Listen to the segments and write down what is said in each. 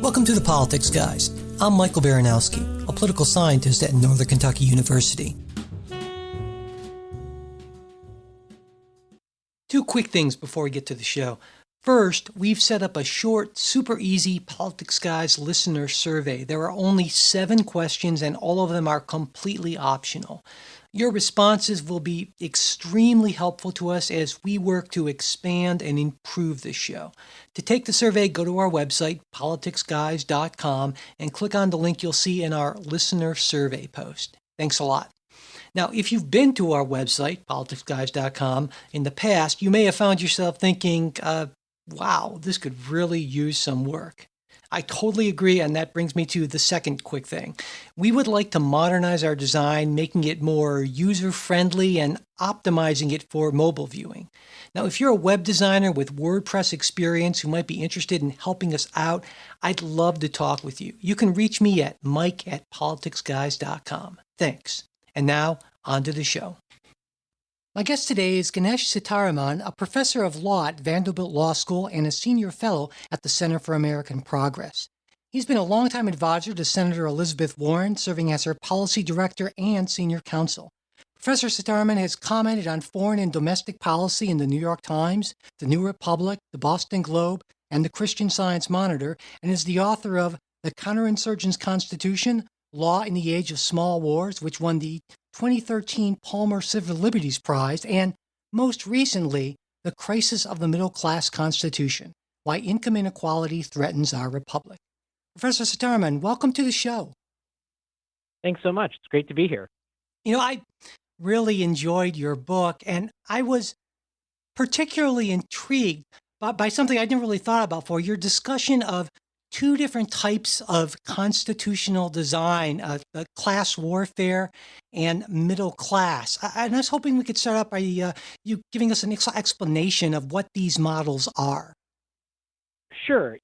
Welcome to the Politics Guys. I'm Michael Baranowski, a political scientist at Northern Kentucky University. Two quick things before we get to the show. First, we've set up a short, super easy Politics Guys listener survey. There are only 7 questions and all of them are completely optional. Your responses will be extremely helpful to us as we work to expand and improve the show. To take the survey, go to our website, politicsguys.com, and click on the link you'll see in our listener survey post. Thanks a lot. Now, if you've been to our website, politicsguys.com, in the past, you may have found yourself thinking, wow, this could really use some work. I totally agree, and that brings me to the second quick thing. We would like to modernize our design, making it more user-friendly and optimizing it for mobile viewing. Now, if you're a web designer with WordPress experience who might be interested in helping us out, I'd love to talk with you. You can reach me at mike@politicsguys.com. Thanks. And now, on to the show. My guest today is Ganesh Sitaraman, a professor of law at Vanderbilt Law School and a senior fellow at the Center for American Progress. He's been a longtime advisor to Senator Elizabeth Warren, serving as her policy director and senior counsel. Professor Sitaraman has commented on foreign and domestic policy in the New York Times, the New Republic, the Boston Globe, and the Christian Science Monitor, and is the author of The Counterinsurgent's Constitution, Law in the Age of Small Wars, which won the 2013 Palmer Civil Liberties Prize, and most recently, The Crisis of the Middle Class Constitution, Why Income Inequality Threatens Our Republic. Professor Sitaraman, welcome to the show. Thanks so much. It's great to be here. You know, I really enjoyed your book, and I was particularly intrigued by something I didn't really thought about before, your discussion of 2 different types of constitutional design, class warfare and middle class. And I was hoping we could start out by you giving us an explanation of what these models are. Sure.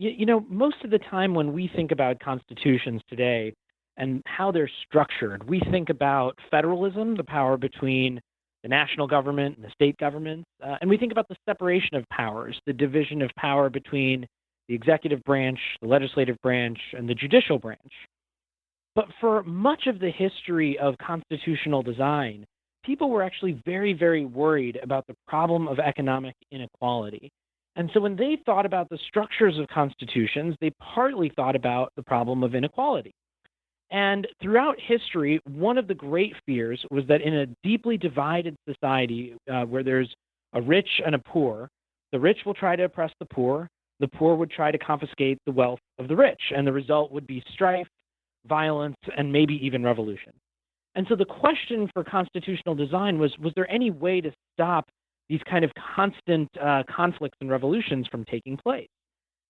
Most of the time when we think about constitutions today and how they're structured, we think about federalism, the power between the national government and the state government, and we think about the separation of powers, the division of power between the executive branch, the legislative branch, and the judicial branch. But for much of the history of constitutional design, people were actually very, very worried about the problem of economic inequality. And so when they thought about the structures of constitutions, they partly thought about the problem of inequality. And throughout history, one of the great fears was that in a deeply divided society where there's a rich and a poor, the rich will try to oppress the poor would try to confiscate the wealth of the rich, and the result would be strife, violence, and maybe even revolution. And so the question for constitutional design was there any way to stop these kind of constant conflicts and revolutions from taking place?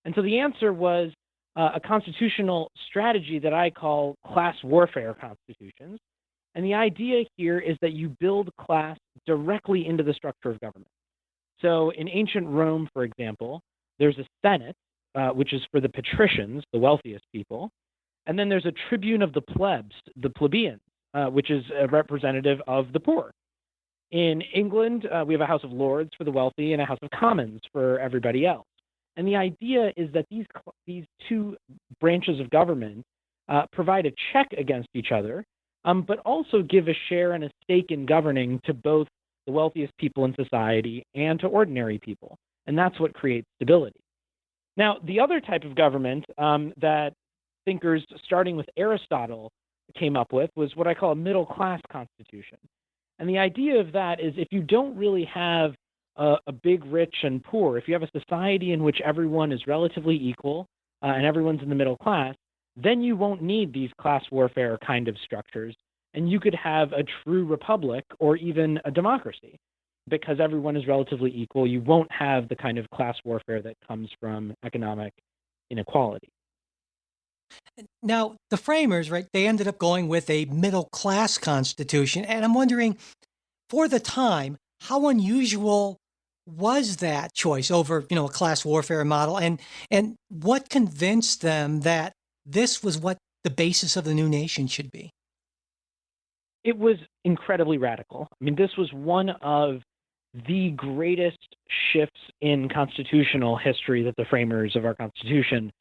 And so the answer was a constitutional strategy that I call class warfare constitutions. And the idea here is that you build class directly into the structure of government. So in ancient Rome, for example, there's a Senate, which is for the patricians, the wealthiest people. And then there's a tribune of the plebs, the plebeians, which is a representative of the poor. In England, we have a House of Lords for the wealthy and a House of Commons for everybody else. And the idea is that these 2 branches of government provide a check against each other, but also give a share and a stake in governing to both the wealthiest people in society and to ordinary people. And that's what creates stability. Now, the other type of government that thinkers starting with Aristotle came up with was what I call a middle class constitution. And the idea of that is if you don't really have a big rich and poor, if you have a society in which everyone is relatively equal and everyone's in the middle class, then you won't need these class warfare kind of structures. And you could have a true republic or even a democracy. Because everyone is relatively equal, you won't have the kind of class warfare that comes from economic inequality. Now, the framers, right, they ended up going with a middle class constitution. And I'm wondering, for the time, how unusual was that choice over, a class warfare model? And what convinced them that this was what the basis of the new nation should be? It was incredibly radical. I mean, this was one of the greatest shifts in constitutional history that the framers of our Constitution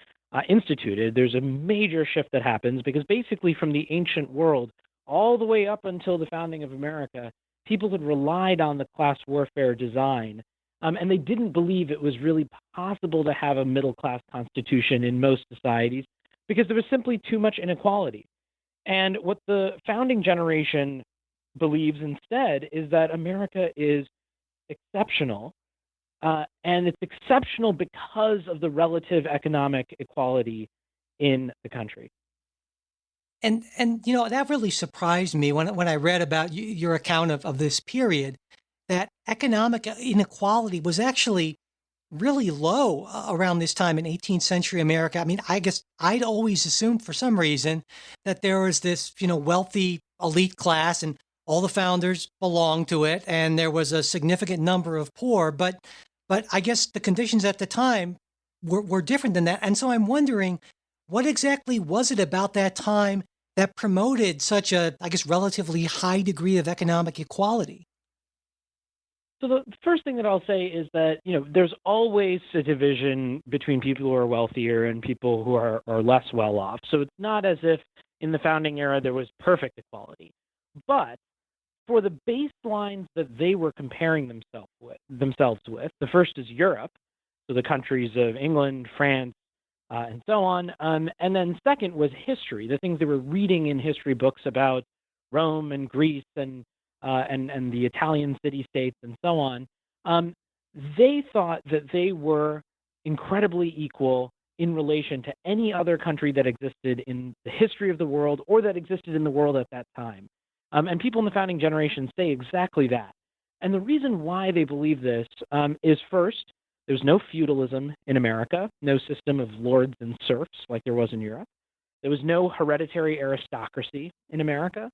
instituted, there's a major shift that happens because basically from the ancient world all the way up until the founding of America, people had relied on the class warfare design, and they didn't believe it was really possible to have a middle class constitution in most societies because there was simply too much inequality. And what the founding generation believes instead is that America is exceptional, and it's exceptional because of the relative economic equality in the country. And that really surprised me when I read about your account of this period, that economic inequality was actually really low around this time in 18th century America. I mean, I guess I'd always assumed for some reason that there was this, wealthy elite class and all the founders belonged to it, and there was a significant number of poor. But I guess the conditions at the time were different than that. And so I'm wondering, what exactly was it about that time that promoted such a, I guess, relatively high degree of economic equality? So the first thing that I'll say is that there's always a division between people who are wealthier and people who are less well off. So it's not as if in the founding era there was perfect equality, but for the baselines that they were comparing themselves with, the first is Europe, so the countries of England, France, and so on, and then second was history, the things they were reading in history books about Rome and Greece and the Italian city-states and so on. They thought that they were incredibly equal in relation to any other country that existed in the history of the world or that existed in the world at that time. And people in the founding generation say exactly that. And the reason why they believe this is first, there's no feudalism in America, no system of lords and serfs like there was in Europe. There was no hereditary aristocracy in America.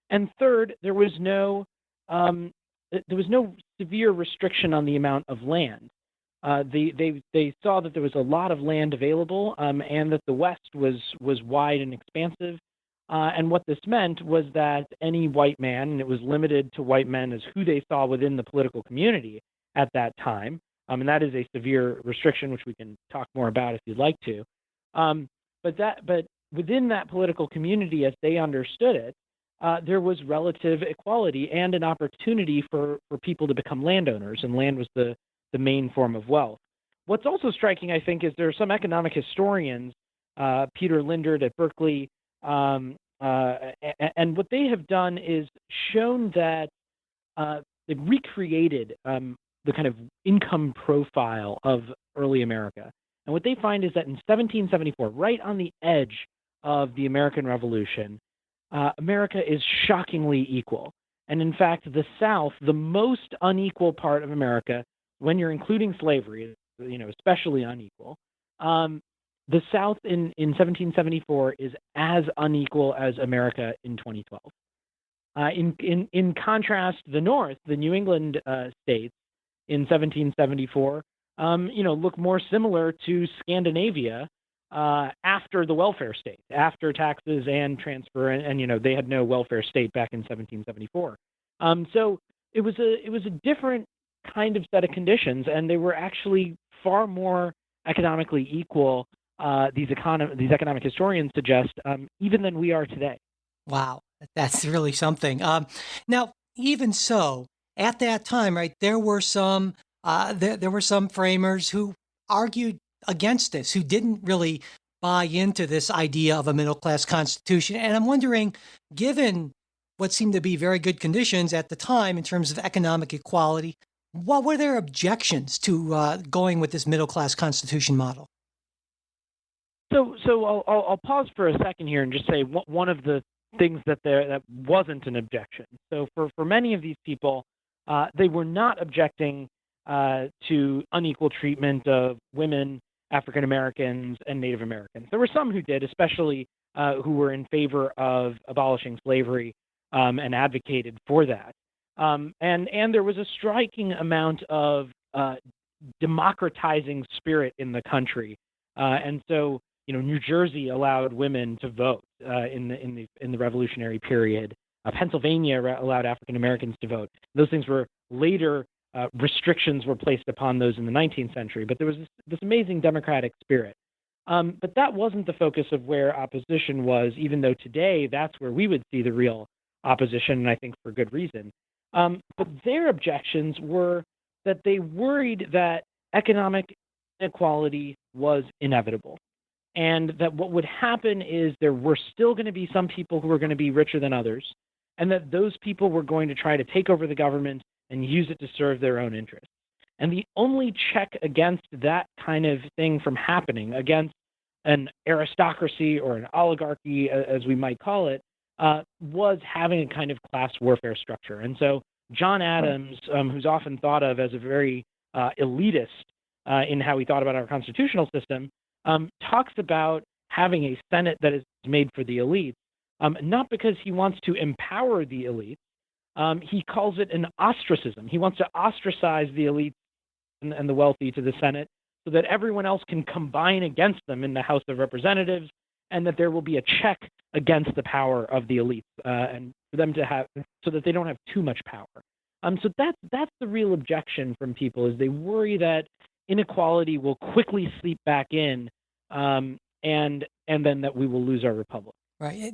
And third, there was no severe restriction on the amount of land. They saw that there was a lot of land available, and that the West was wide and expansive. And what this meant was that any white man, and it was limited to white men as who they saw within the political community at that time, and that is a severe restriction, which we can talk more about if you'd like to. But within that political community, as they understood it, there was relative equality and an opportunity for people to become landowners, and land was the main form of wealth. What's also striking, I think, is there are some economic historians, Peter Lindert at Berkeley, and what they have done is shown that they've recreated the kind of income profile of early America. And what they find is that in 1774, right on the edge of the American Revolution, America is shockingly equal. And in fact, the South, the most unequal part of America, when you're including slavery, especially unequal, the South in 1774 is as unequal as America in 2012. In contrast, the North, the New England states in 1774, look more similar to Scandinavia after the welfare state, after taxes and transfer, and they had no welfare state back in 1774. So it was a different kind of set of conditions, and they were actually far more economically equal. These economic historians suggest, even than we are today. Wow, that's really something. Now, even so, at that time, right, there were some framers who argued against this, who didn't really buy into this idea of a middle class constitution. And I'm wondering, given what seemed to be very good conditions at the time in terms of economic equality, what were their objections to going with this middle class constitution model? So I'll pause for a second here and just say one of the things that wasn't an objection. So for many of these people, they were not objecting to unequal treatment of women, African Americans, and Native Americans. There were some who did, especially who were in favor of abolishing slavery and advocated for that. And there was a striking amount of democratizing spirit in the country, and so New Jersey allowed women to vote in the Revolutionary period. Pennsylvania allowed African Americans to vote. Those things were later restrictions were placed upon those in the 19th century, but there was this amazing democratic spirit. But that wasn't the focus of where opposition was, even though today that's where we would see the real opposition, and I think for good reason. But their objections were that they worried that economic inequality was inevitable, and that what would happen is there were still going to be some people who were going to be richer than others, and that those people were going to try to take over the government and use it to serve their own interests. And the only check against that kind of thing from happening, against an aristocracy or an oligarchy, as we might call it, was having a kind of class warfare structure. And so John Adams, who's often thought of as a very elitist in how he thought about our constitutional system, talks about having a Senate that is made for the elites, not because he wants to empower the elites. He calls it an ostracism. He wants to ostracize the elites and the wealthy to the Senate so that everyone else can combine against them in the House of Representatives, and that there will be a check against the power of the elites, and for them to have, so that they don't have too much power. So that's the real objection from people, is they worry that inequality will quickly seep back in, and then that we will lose our republic. Right.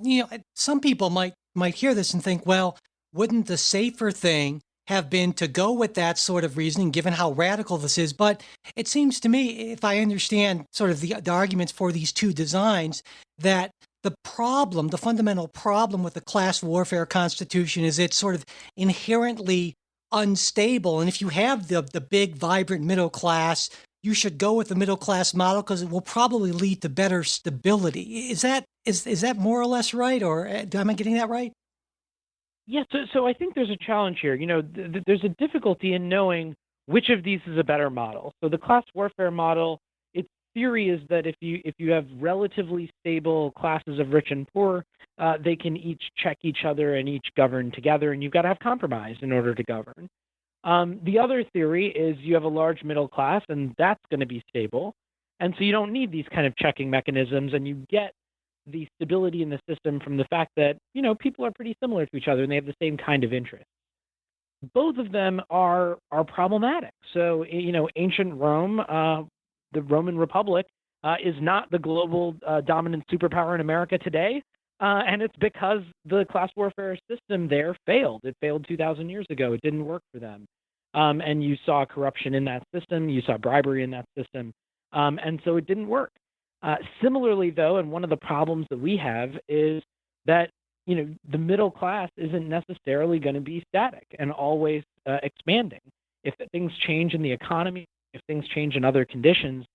Some people might hear this and think, well, wouldn't the safer thing have been to go with that sort of reasoning, given how radical this is? But it seems to me, if I understand sort of the arguments for these two designs, that the fundamental problem with the class warfare constitution is it's sort of inherently unstable. And if you have the big, vibrant middle class, you should go with the middle class model because it will probably lead to better stability. Is that more or less right, or am I getting that right? Yeah, so I think there's a challenge here. There's a difficulty in knowing which of these is a better model. So the class warfare model, its theory is that if you have relatively stable classes of rich and poor, they can each check each other and each govern together, and you've got to have compromise in order to govern. The other theory is you have a large middle class, and that's going to be stable, and so you don't need these kind of checking mechanisms, and you get the stability in the system from the fact that people are pretty similar to each other and they have the same kind of interests. Both of them are problematic. So ancient Rome, the Roman Republic, is not the global dominant superpower in America today, and it's because the class warfare system there failed. It failed 2,000 years ago. It didn't work for them, and you saw corruption in that system. You saw bribery in that system, and so it didn't work. Similarly, though, and one of the problems that we have is that the middle class isn't necessarily going to be static and always expanding. If things change in the economy, if things change in other conditions,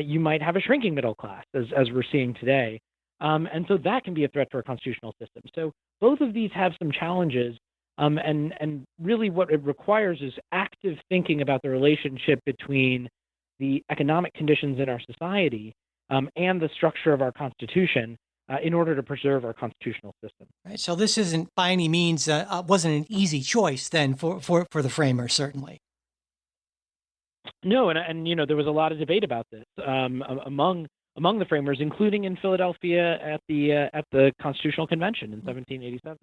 you might have a shrinking middle class, as we're seeing today, and so that can be a threat to our constitutional system. So both of these have some challenges, and really what it requires is active thinking about the relationship between the economic conditions in our society and the structure of our Constitution in order to preserve our constitutional system. Right. So this isn't by any means wasn't an easy choice then for the framers, certainly. No, and there was a lot of debate about this among the framers, including in Philadelphia at the Constitutional Convention in 1787.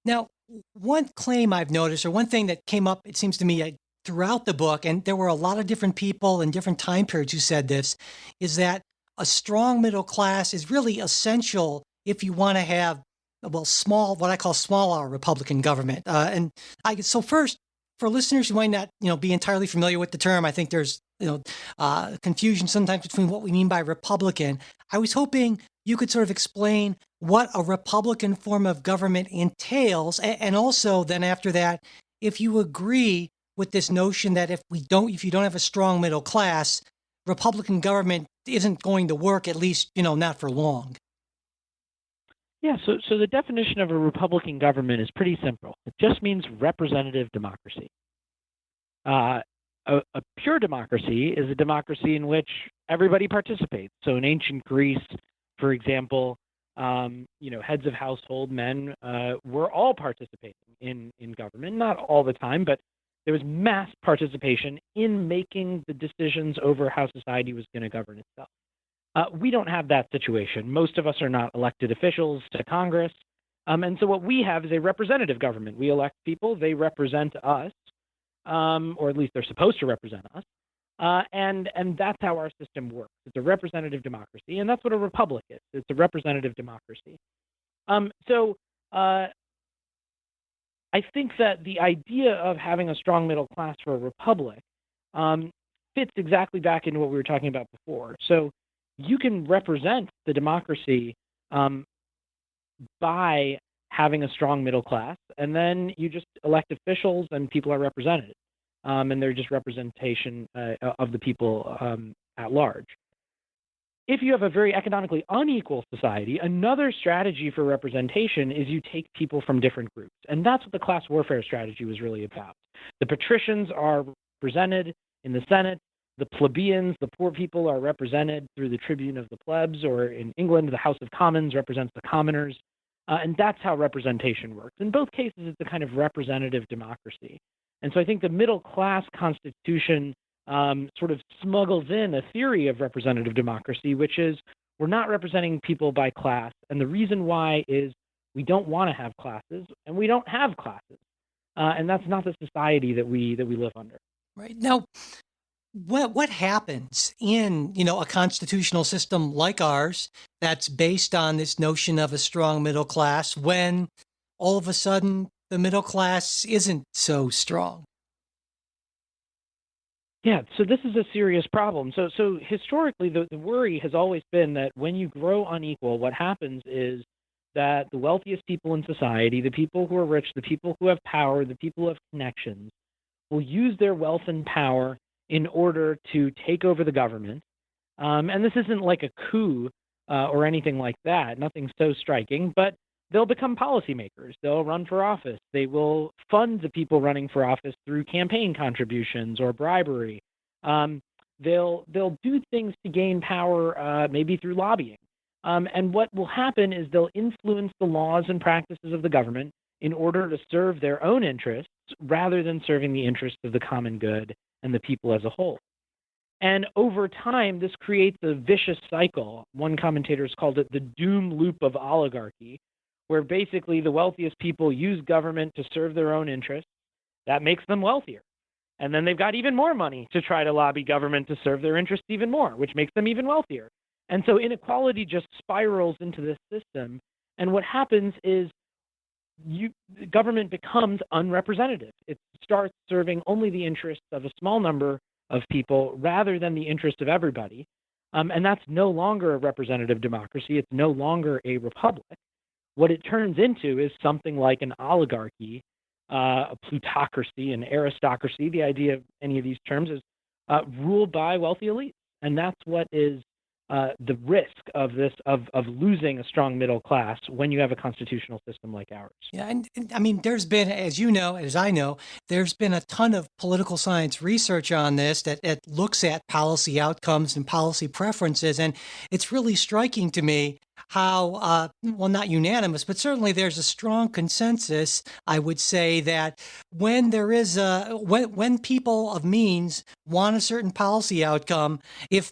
Now, one claim I've noticed, or one thing that came up, it seems to me, throughout the book, and there were a lot of different people in different time periods who said this, is that a strong middle class is really essential if you want to have, what I call small R Republican government. So first, for listeners who might not, be entirely familiar with the term, I think there's, confusion sometimes between what we mean by Republican. I was hoping you could sort of explain what a Republican form of government entails, and also then after that, if you agree with this notion that if you don't have a strong middle class, Republican government isn't going to work, at least, not for long. Yeah, so the definition of a Republican government is pretty simple. It just means representative democracy. A pure democracy is a democracy in which everybody participates. So in ancient Greece, for example, heads of household men were all participating in government, not all the time, but there was mass participation in making the decisions over how society was going to govern itself. We don't have that situation. Most of us are not elected officials to Congress. And so what we have is a representative government. We elect people, they represent us, or at least they're supposed to represent us. And that's how our system works. It's a representative democracy, and that's what a republic is. It's a representative democracy. So I think that the idea of having a strong middle class for a republic fits exactly back into what we were talking about before. So you can represent the democracy by having a strong middle class, and then you just elect officials, and people are represented, and they're just representation of the people at large. If you have a very economically unequal society, another strategy for representation is you take people from different groups. And that's what the class warfare strategy was really about. The patricians are represented in the Senate. The plebeians, the poor people, are represented through the tribune of the plebs, or in England, the House of Commons represents the commoners. And that's how representation works. In both cases, it's a kind of representative democracy. And so I think the middle class constitution sort of smuggles in a theory of representative democracy, which is we're not representing people by class. And the reason why is we don't want to have classes, and we don't have classes. And that's not the society that we live under. Right. Now, what happens in, a constitutional system like ours that's based on this notion of a strong middle class when all of a sudden the middle class isn't so strong? Yeah, so this is a serious problem. So historically, the worry has always been that when you grow unequal, what happens is that the wealthiest people in society, the people who are rich, the people who have power, the people who have connections, will use their wealth and power in order to take over the government. And this isn't like a coup or anything like that, nothing so striking, but they'll become policymakers. They'll run for office. They will fund the people running for office through campaign contributions or bribery. They'll do things to gain power, maybe through lobbying. And what will happen is they'll influence the laws and practices of the government in order to serve their own interests rather than serving the interests of the common good and the people as a whole. And over time, this creates a vicious cycle. One commentator has called it the doom loop of oligarchy, where basically the wealthiest people use government to serve their own interests. That makes them wealthier. And then they've got even more money to try to lobby government to serve their interests even more, which makes them even wealthier. And so inequality just spirals into this system. And what happens is government becomes unrepresentative. It starts serving only the interests of a small number of people rather than the interests of everybody. And that's no longer a representative democracy. It's no longer a republic. What it turns into is something like an oligarchy, a plutocracy, an aristocracy. The idea of any of these terms is ruled by wealthy elites. And that's what is the risk of losing a strong middle class when you have a constitutional system like ours. Yeah, and I mean, there's been, as you know, as I know, there's been a ton of political science research on this that looks at policy outcomes and policy preferences, and it's really striking to me how, well, not unanimous, but certainly there's a strong consensus, I would say, that when there is when people of means want a certain policy outcome, if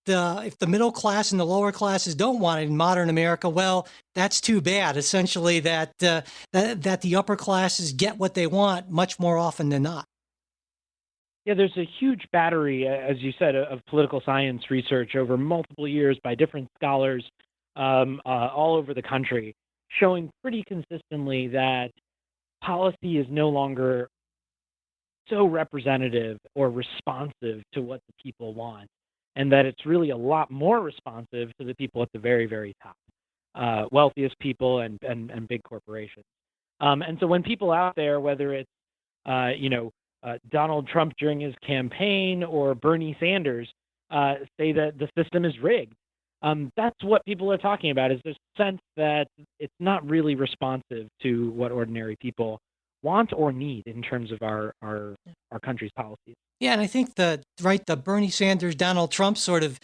the middle class and the lower classes don't want it in modern America, well, that's too bad. Essentially, that the upper classes get what they want much more often than not. Yeah, there's a huge battery, as you said, of political science research over multiple years by different scholars all over the country, showing pretty consistently that policy is no longer so representative or responsive to what the people want, and that it's really a lot more responsive to the people at the very, very top, wealthiest people and big corporations. And so when people out there, whether it's Donald Trump during his campaign or Bernie Sanders, say that the system is rigged, that's what people are talking about, is this sense that it's not really responsive to what ordinary people want or need in terms of our country's policies. Yeah, and I think the Bernie Sanders, Donald Trump sort of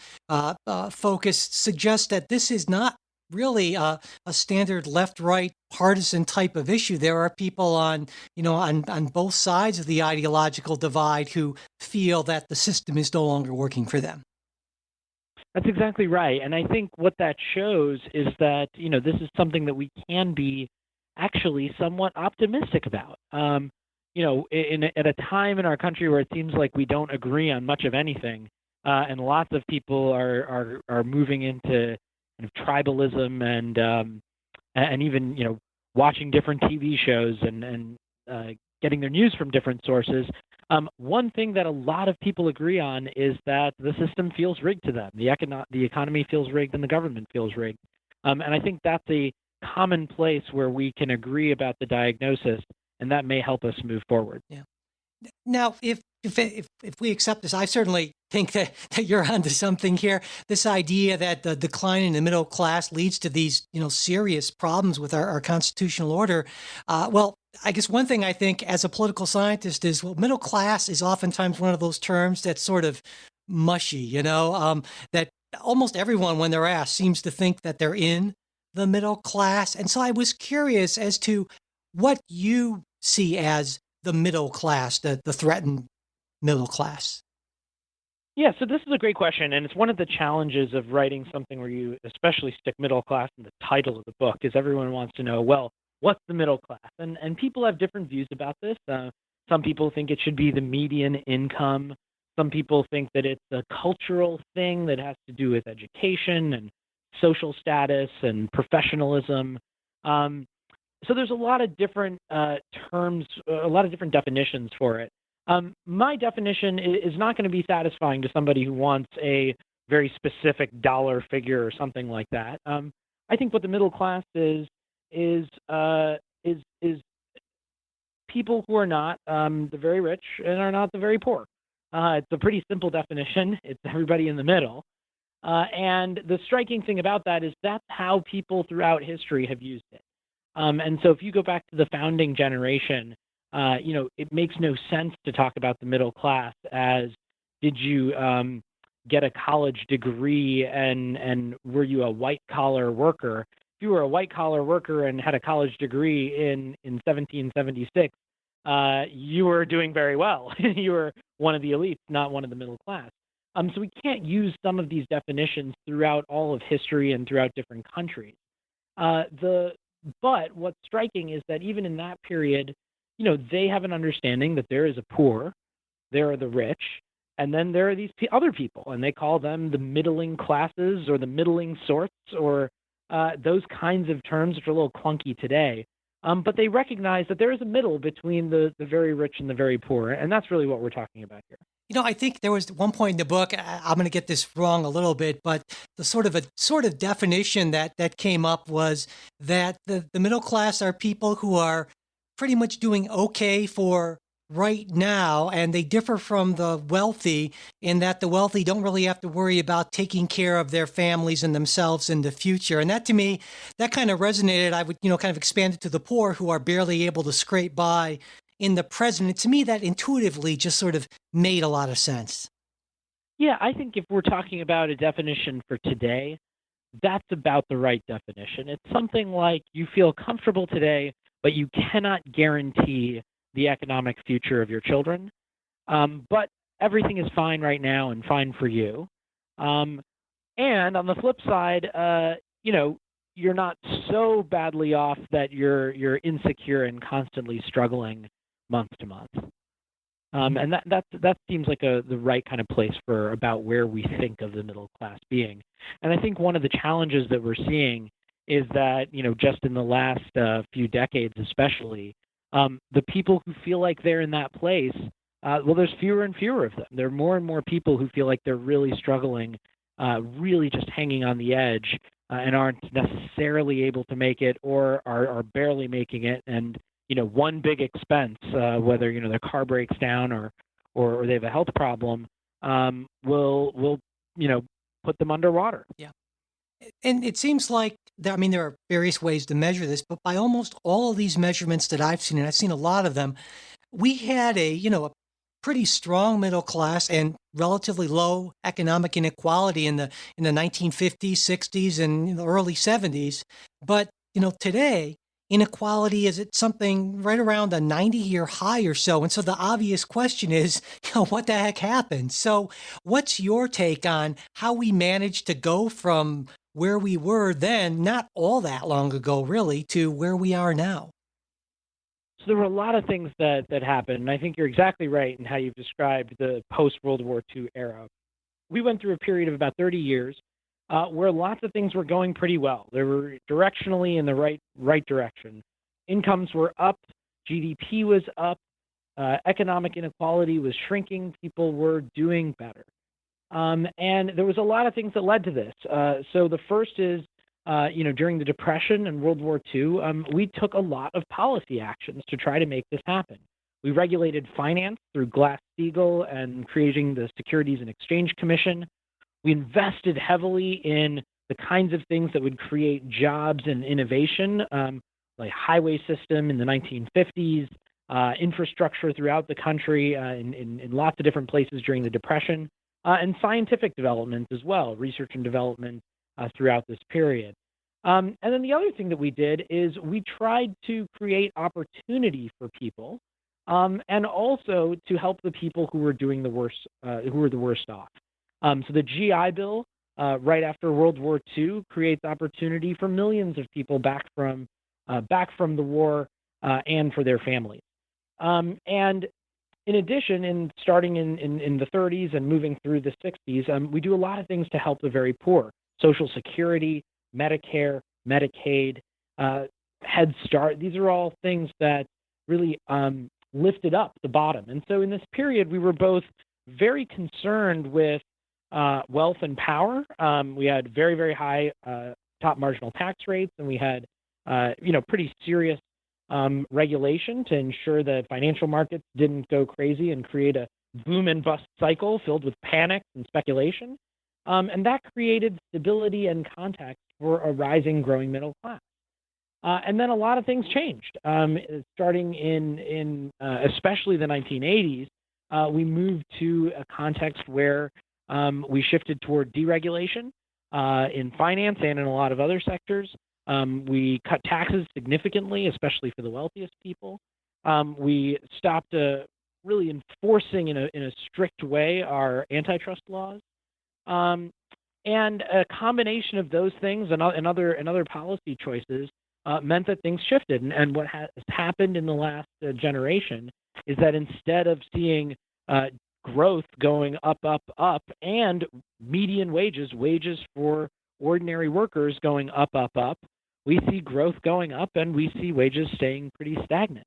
focus suggests that this is not really a standard left-right partisan type of issue. There are people on both sides of the ideological divide who feel that the system is no longer working for them. That's exactly right. And I think what that shows is that, this is something that we can be actually somewhat optimistic about. at a time in our country where it seems like we don't agree on much of anything, and lots of people are moving into kind of tribalism and even watching different TV shows and getting their news from different sources. One thing that a lot of people agree on is that the system feels rigged to them. The economy feels rigged, and the government feels rigged. And I think that's a common place where we can agree about the diagnosis, and that may help us move forward. Yeah. Now, if we accept this, I certainly think that you're onto something here. This idea that the decline in the middle class leads to these, serious problems with our constitutional order. Well, I guess one thing I think as a political scientist is, well, middle class is oftentimes one of those terms that's sort of mushy, that almost everyone, when they're asked, seems to think that they're in the middle class. And so I was curious as to what you see as the middle class, the threatened middle class. Yeah, so this is a great question, and it's one of the challenges of writing something where you especially stick middle class in the title of the book, is everyone wants to know, well, what's the middle class? And people have different views about this. Some people think it should be the median income. Some people think that it's a cultural thing that has to do with education and social status and professionalism. So there's a lot of different terms, a lot of different definitions for it. My definition is not going to be satisfying to somebody who wants a very specific dollar figure or something like that. I think what the middle class is people who are not the very rich and are not the very poor. It's a pretty simple definition. It's everybody in the middle. And the striking thing about that is that's how people throughout history have used it. And so if you go back to the founding generation, it makes no sense to talk about the middle class as, did you get a college degree and were you a white collar worker? If you were a white collar worker and had a college degree in 1776, you were doing very well. You were one of the elites, not one of the middle class. So we can't use some of these definitions throughout all of history and throughout different countries. But what's striking is that even in that period, they have an understanding that there is a poor, there are the rich, and then there are these other people, and they call them the middling classes or the middling sorts or those kinds of terms, which are a little clunky today. But they recognize that there is a middle between the very rich and the very poor, and that's really what we're talking about here. I think there was one point in the book, I'm going to get this wrong a little bit, but the sort of definition that came up was that the middle class are people who are pretty much doing okay for right now, and they differ from the wealthy in that the wealthy don't really have to worry about taking care of their families and themselves in the future. And that, to me, that kind of resonated. I would, kind of expand it to the poor who are barely able to scrape by in the present. And to me, that intuitively just sort of made a lot of sense. Yeah, I think if we're talking about a definition for today, that's about the right definition. It's something like you feel comfortable today, but you cannot guarantee the economic future of your children. But everything is fine right now and fine for you. And on the flip side, you're not so badly off that you're insecure and constantly struggling month to month. And that seems like the right kind of place for about where we think of the middle class being. And I think one of the challenges that we're seeing is that, just in the last few decades especially, the people who feel like they're in that place, there's fewer and fewer of them. There are more and more people who feel like they're really struggling, really just hanging on the edge, and aren't necessarily able to make it or are barely making it. And one big expense, whether their car breaks down or they have a health problem, will put them underwater. Yeah. And it seems like there are various ways to measure this, but by almost all of these measurements that I've seen, and I've seen a lot of them, we had a pretty strong middle class and relatively low economic inequality in the 1950s, 60s, and the early 70s. But today, inequality is at something right around a 90-year high or so. And so the obvious question is, what the heck happened? So what's your take on how we managed to go from where we were then, not all that long ago, really, to where we are now? So there were a lot of things that happened, and I think you're exactly right in how you've described the post-World War II era. We went through a period of about 30 years where lots of things were going pretty well. They were directionally in the right direction. Incomes were up, GDP was up, economic inequality was shrinking, people were doing better. And there was a lot of things that led to this. So the first is, during the Depression and World War II, we took a lot of policy actions to try to make this happen. We regulated finance through Glass-Steagall and creating the Securities and Exchange Commission. We invested heavily in the kinds of things that would create jobs and innovation, like highway system in the 1950s, infrastructure throughout the country in lots of different places during the Depression, and scientific development as well, research and development throughout this period. And then the other thing that we did is we tried to create opportunity for people, and also to help the people who were doing the worst, who were the worst off. So the GI Bill, right after World War II, creates opportunity for millions of people back from the war and for their families. And in addition, starting in the 30s and moving through the 60s, we do a lot of things to help the very poor. Social Security, Medicare, Medicaid, Head Start. These are all things that really lifted up the bottom. And so in this period, we were both very concerned with wealth and power. We had very, very high top marginal tax rates, and we had pretty serious regulation to ensure that financial markets didn't go crazy and create a boom and bust cycle filled with panic and speculation. And that created stability and context for a rising, growing middle class. And then a lot of things changed. Starting in especially the 1980s, we moved to a context where we shifted toward deregulation in finance and in a lot of other sectors. We cut taxes significantly, especially for the wealthiest people. We stopped really enforcing in a strict way our antitrust laws. And a combination of those things and other policy choices meant that things shifted. And what has happened in the last generation is that instead of seeing growth going up, and median wages for ordinary workers going up, we see growth going up and we see wages staying pretty stagnant.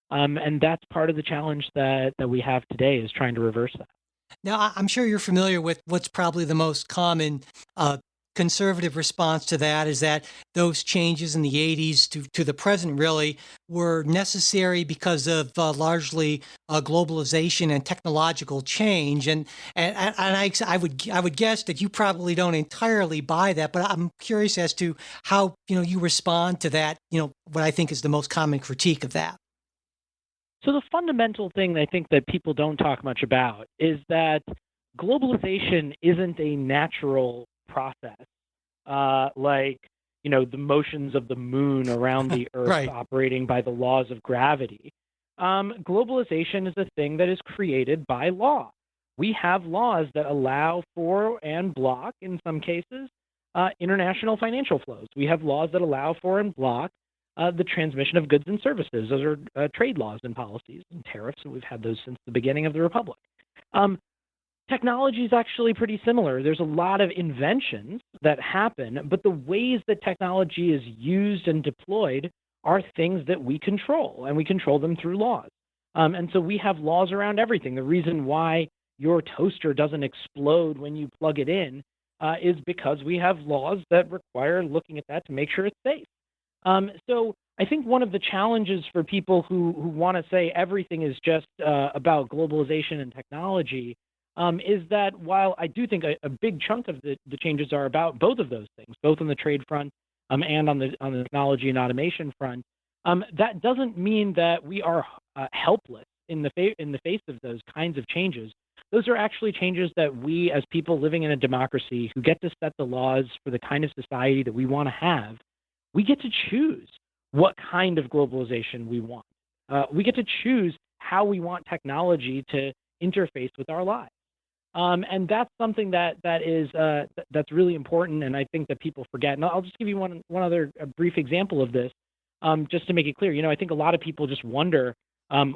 And that's part of the challenge that we have today, is trying to reverse that. Now, I'm sure you're familiar with what's probably the most common conservative response to that, is that those changes in the 80s to the present really were necessary because of largely globalization and technological change. And I would guess that you probably don't entirely buy that, but I'm curious as to how you respond to that. What I think is the most common critique of that. So the fundamental thing I think that people don't talk much about is that globalization isn't a natural process, like the motions of the moon around the Earth Right. operating by the laws of gravity. Globalization is a thing that is created by law. We have laws that allow for and block, in some cases, international financial flows. We have laws that allow for and block the transmission of goods and services. Those are trade laws and policies and tariffs, and we've had those since the beginning of the Republic. Technology is actually pretty similar. There's a lot of inventions that happen, but the ways that technology is used and deployed are things that we control, and we control them through laws. And so we have laws around everything. The reason why your toaster doesn't explode when you plug it in is because we have laws that require looking at that to make sure it's safe. So I think one of the challenges for people who want to say everything is just about globalization and technology is that while I do think a big chunk of the changes are about both of those things, both on the trade front and on the technology and automation front, that doesn't mean that we are helpless in the face of those kinds of changes. Those are actually changes that we, as people living in a democracy who get to set the laws for the kind of society that we want to have, we get to choose what kind of globalization we want. We get to choose how we want technology to interface with our lives. And that's something that's really important, and I think that people forget. And I'll just give you one other brief example of this. just to make it clear, I think a lot of people just wonder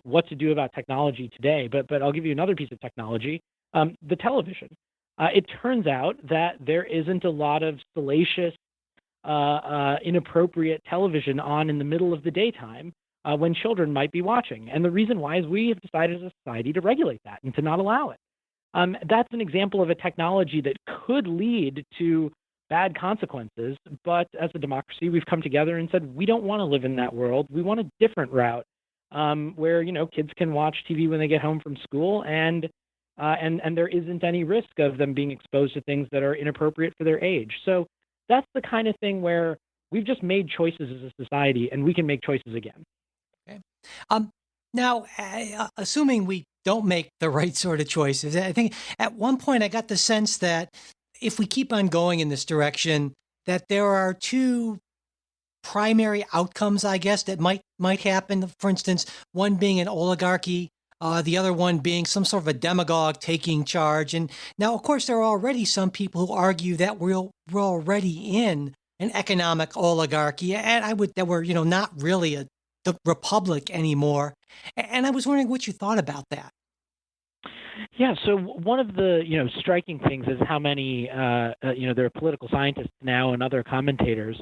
what to do about technology today. But I'll give you another piece of technology, the television. It turns out that there isn't a lot of salacious, inappropriate television on in the middle of the daytime when children might be watching. And the reason why is we have decided as a society to regulate that and to not allow it. That's an example of a technology that could lead to bad consequences. But as a democracy, we've come together and said we don't want to live in that world. We want a different route where kids can watch TV when they get home from school, and there isn't any risk of them being exposed to things that are inappropriate for their age. So that's the kind of thing where we've just made choices as a society, and we can make choices again. Okay. Um, Now, assuming we don't make the right sort of choices, I think at one point I got the sense that if we keep on going in this direction, that there are two primary outcomes, I guess, that might happen. For instance, one being an oligarchy, the other one being some sort of a demagogue taking charge. And now, of course, there are already some people who argue that we're already in an economic oligarchy, and that we're not really the republic anymore. And I was wondering what you thought about that. Yeah. So one of the striking things is how many there are political scientists now and other commentators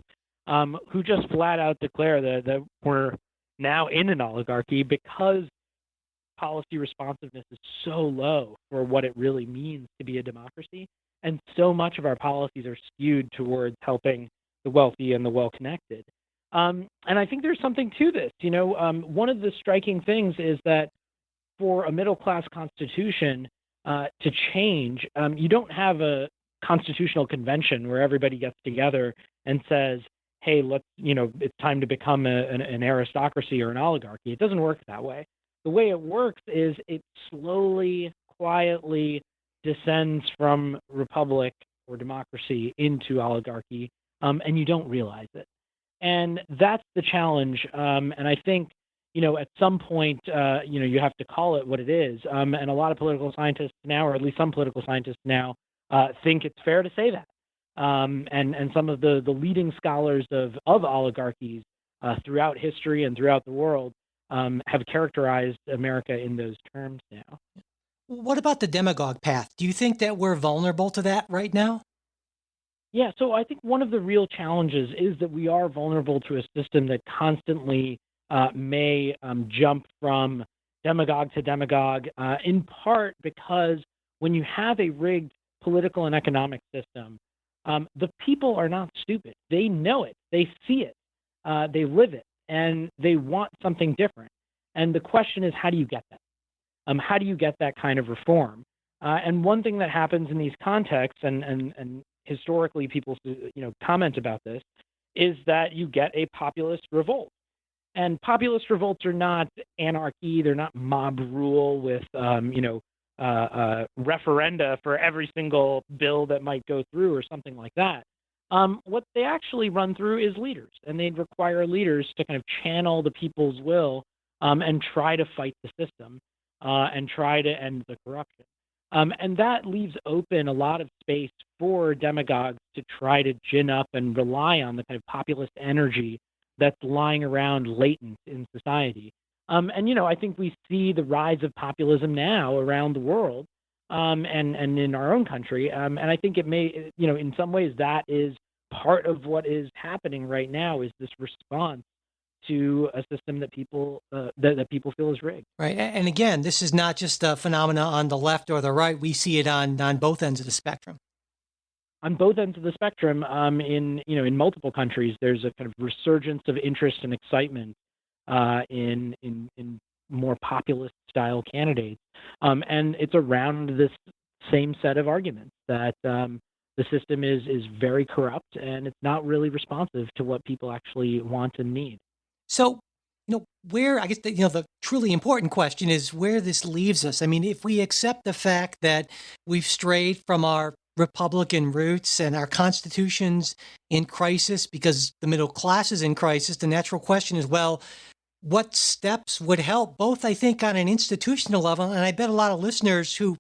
who just flat out declare that we're now in an oligarchy because policy responsiveness is so low for what it really means to be a democracy, and so much of our policies are skewed towards helping the wealthy and the well-connected. And I think there's something to this. One of the striking things is that for a middle-class constitution to change, you don't have a constitutional convention where everybody gets together and says, hey, it's time to become an aristocracy or an oligarchy. It doesn't work that way. The way it works is it slowly, quietly descends from republic or democracy into oligarchy, and you don't realize it. And that's the challenge. And I think, at some point, you have to call it what it is. And a lot of political scientists now, or at least some political scientists now, think it's fair to say that. And some of the leading scholars of oligarchies throughout history and throughout the world have characterized America in those terms now. What about the demagogue path? Do you think that we're vulnerable to that right now? Yeah, so I think one of the real challenges is that we are vulnerable to a system that constantly may jump from demagogue to demagogue, in part because when you have a rigged political and economic system, the people are not stupid. They know it, they see it, they live it, and they want something different. And the question is, how do you get that? How do you get that kind of reform? And one thing that happens in these contexts, and historically people comment about this, is that you get a populist revolt. And populist revolts are not anarchy; they're not mob rule with referenda for every single bill that might go through or something like that. What they actually run through is leaders, and they require leaders to kind of channel the people's will and try to fight the system and try to end the corruption. And that leaves open a lot of space for demagogues to try to gin up and rely on the kind of populist energy that's lying around latent in society. And I think we see the rise of populism now around the world and in our own country. And I think it may, in some ways, that is part of what is happening right now is this response to a system that people that people feel is rigged. Right. And again, this is not just a phenomena on the left or the right. We see it on both ends of the spectrum. On both ends of the spectrum, in multiple countries, there's a kind of resurgence of interest and excitement in more populist style candidates, and it's around this same set of arguments that the system is very corrupt and it's not really responsive to what people actually want and need. So, where I guess the truly important question is where this leaves us. I mean, if we accept the fact that we've strayed from our Republican roots and our constitution's in crisis because the middle class is in crisis, the natural question is, well, what steps would help both, I think, on an institutional level, and I bet a lot of listeners who,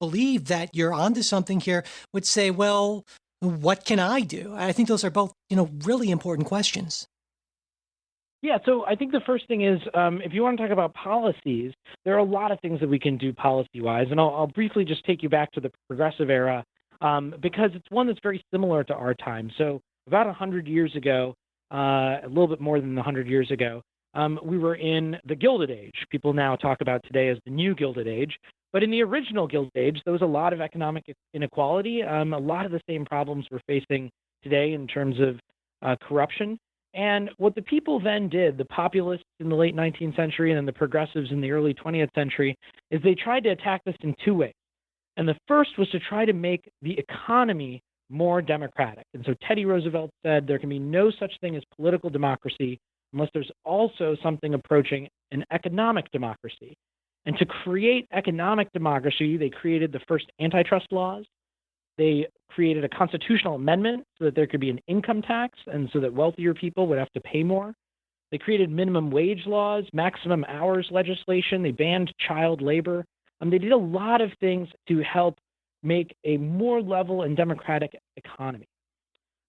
believe that you're onto something here would say, well, what can I do? I think those are both, really important questions. Yeah, so I think the first thing is if you want to talk about policies, there are a lot of things that we can do policy wise. And I'll briefly just take you back to the progressive era because it's one that's very similar to our time. So, about 100 years ago, a little bit more than 100 years ago, we were in the Gilded Age. People now talk about today as the New Gilded Age. But in the original Gilded Age, there was a lot of economic inequality, a lot of the same problems we're facing today in terms of corruption. And what the people then did, the populists in the late 19th century and then the progressives in the early 20th century, is they tried to attack this in two ways. And the first was to try to make the economy more democratic. And so Teddy Roosevelt said there can be no such thing as political democracy unless there's also something approaching an economic democracy. And to create economic democracy, they created the first antitrust laws. They created a constitutional amendment so that there could be an income tax and so that wealthier people would have to pay more. They created minimum wage laws, maximum hours legislation. They banned child labor. They did a lot of things to help make a more level and democratic economy.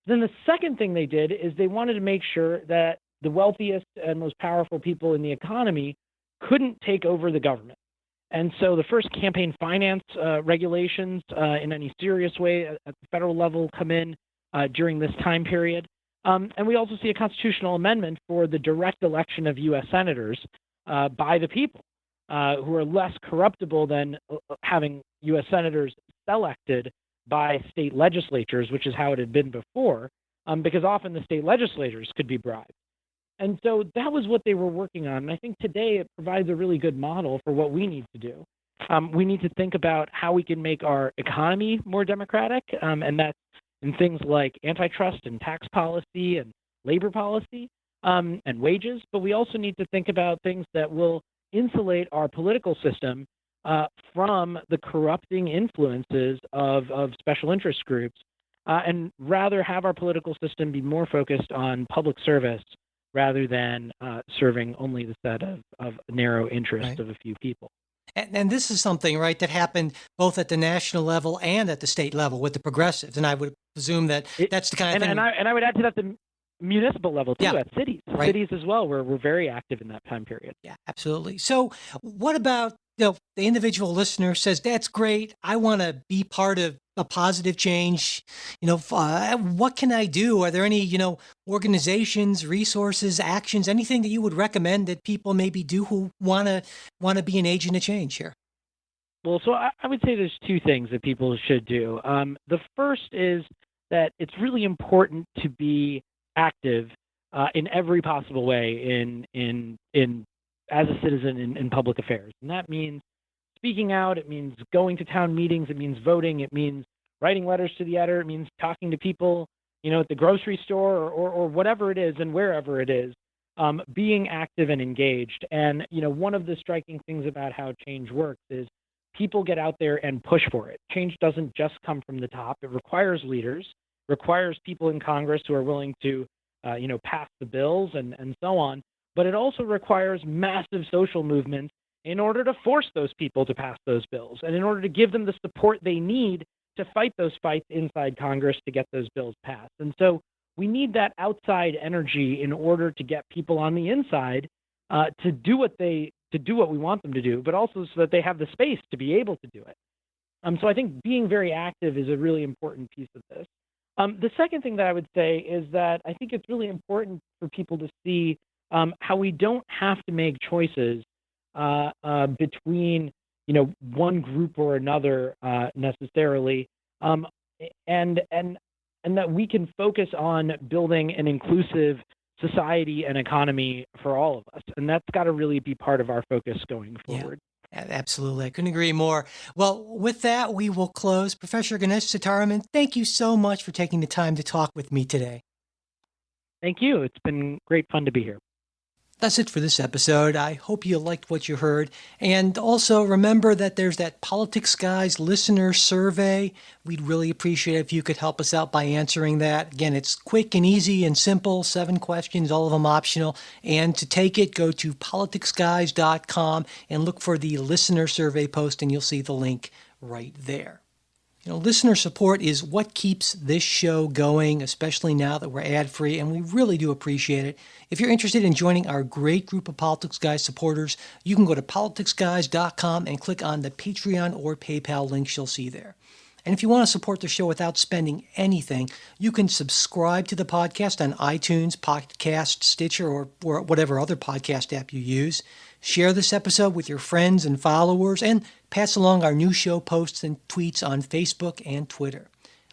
Then the second thing they did is they wanted to make sure that the wealthiest and most powerful people in the economy couldn't take over the government. And so the first campaign finance regulations in any serious way at the federal level come in during this time period. And we also see a constitutional amendment for the direct election of U.S. senators by the people, who are less corruptible than having U.S. senators selected by state legislatures, which is how it had been before, because often the state legislators could be bribed. And so that was what they were working on. And I think today it provides a really good model for what we need to do. We need to think about how we can make our economy more democratic, and that's in things like antitrust and tax policy and labor policy and wages. But we also need to think about things that will insulate our political system from the corrupting influences of special interest groups, and rather have our political system be more focused on public service rather than serving only the set of narrow interests Right. of a few people. And this is something, right, that happened both at the national level and at the state level with the progressives. And I would presume that It, that's the kind of and thing. I would add to that the municipal level too, Yeah, at cities. right. Cities as well were very active in that time period. Yeah, absolutely. So, what about the individual listener says that's great. I want to be part of a positive change. What can I do? Are there any organizations, resources, actions, anything that you would recommend that people maybe do who want to be an agent of change here? Well, so I would say there's two things that people should do. The first is that it's really important to be active in every possible way in as a citizen in public affairs, and that means speaking out. It means going to town meetings. It means voting. It means writing letters to the editor. It means talking to people, at the grocery store or whatever it is and wherever it is. Being active and engaged. And one of the striking things about how change works is people get out there and push for it. Change doesn't just come from the top. It requires leaders, requires people in Congress who are willing to, pass the bills and so on. But it also requires massive social movements in order to force those people to pass those bills and in order to give them the support they need to fight those fights inside Congress to get those bills passed. And so we need that outside energy in order to get people on the inside to do what we want them to do, but also so that they have the space to be able to do it. So I think being very active is a really important piece of this. The second thing that I would say is that I think it's really important for people to see how we don't have to make choices between one group or another necessarily, and that we can focus on building an inclusive society and economy for all of us, and that's got to really be part of our focus going forward. Absolutely. I couldn't agree more. Well, with that, we will close. Professor Ganesh Sitaraman, thank you so much for taking the time to talk with me today. Thank you. It's been great fun to be here. That's it for this episode. I hope you liked what you heard. And also remember that there's that Politics Guys listener survey. We'd really appreciate it if you could help us out by answering that. Again, it's quick and easy and simple, 7 questions, all of them optional. And to take it, go to politicsguys.com and look for the listener survey post, and you'll see the link right there. Listener support is what keeps this show going, especially now that we're ad-free, and we really do appreciate it. If you're interested in joining our great group of Politics Guys supporters, you can go to politicsguys.com and click on the Patreon or PayPal links you'll see there. And if you want to support the show without spending anything, you can subscribe to the podcast on iTunes, Pocket Cast, Stitcher, or whatever other podcast app you use. Share this episode with your friends and followers, and pass along our new show posts and tweets on Facebook and Twitter.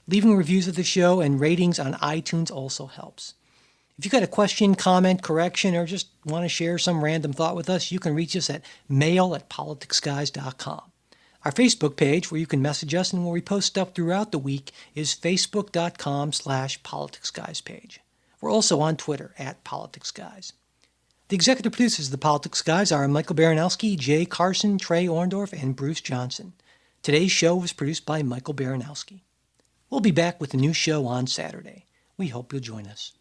Leaving reviews of the show and ratings on iTunes also helps. If you've got a question, comment, correction, or just want to share some random thought with us, you can reach us at mail@politicsguys.com. Our Facebook page, where you can message us and where we post stuff throughout the week, is facebook.com/politicsguyspage. We're also on Twitter @politicsguys. The executive producers of the Politics Guys are Michael Baranowski, Jay Carson, Trey Orndorff, and Bruce Johnson. Today's show was produced by Michael Baranowski. We'll be back with a new show on Saturday. We hope you'll join us.